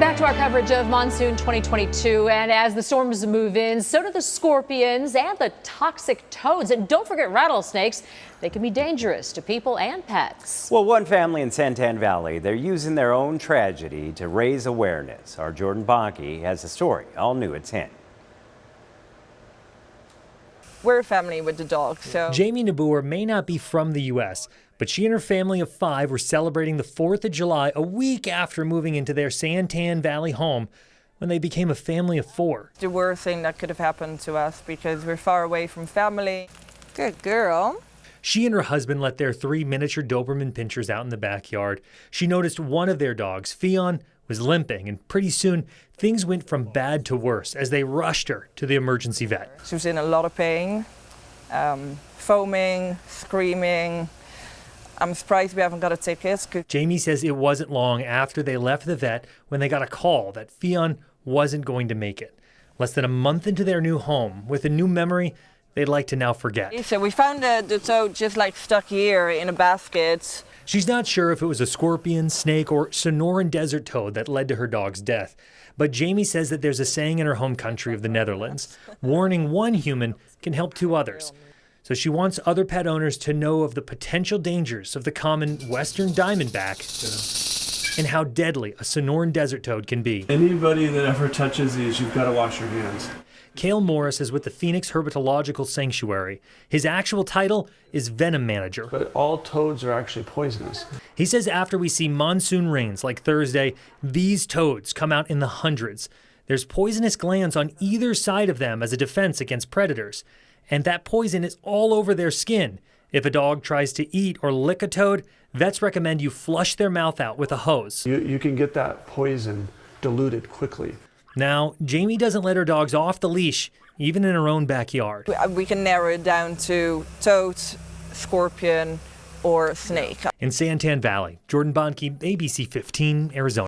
Back to our coverage of Monsoon 2022, and as the storms move in, so do the scorpions and the toxic toads. And don't forget rattlesnakes. They can be dangerous to people and pets. Well, one family in Santan Valley, they're using their own tragedy to raise awareness. Our Jordan Bonke has the story, all new at 10. We're a family with the dog, so... Jamie Nabour may not be from the U.S., but she and her family of 5 were celebrating the 4th of July a week after moving into their Santan Valley home when they became a family of 4. The worst thing that could have happened to us because we're far away from family. Good girl. She and her husband let their 3 miniature Doberman pinschers out in the backyard. She noticed one of their dogs, Fionn, was limping, and pretty soon things went from bad to worse as they rushed her to the emergency vet. She was in a lot of pain, foaming, screaming. I'm surprised we haven't got a ticket. Jamie says it wasn't long after they left the vet when they got a call that Fionn wasn't going to make it. Less than a month into their new home, with a new memory they'd like to now forget. So we found the toad just like stuck here in a basket. She's not sure if it was a scorpion, snake, or Sonoran desert toad that led to her dog's death. But Jamie says that there's a saying in her home country of the Netherlands, warning one human can help 2 others. So she wants other pet owners to know of the potential dangers of the common western diamondback and how deadly a Sonoran desert toad can be. Anybody that ever touches these, you've got to wash your hands. Cale Morris is with the Phoenix Herpetological Sanctuary. His actual title is Venom Manager. But all toads are actually poisonous. He says after we see monsoon rains like Thursday, these toads come out in the hundreds. There's poisonous glands on either side of them as a defense against predators. And that poison is all over their skin. If a dog tries to eat or lick a toad, vets recommend you flush their mouth out with a hose. You can get that poison diluted quickly. Now, Jamie doesn't let her dogs off the leash, even in her own backyard. We can narrow it down to toad, scorpion, or snake. In Santan Valley, Jordan Bonke, ABC 15, Arizona.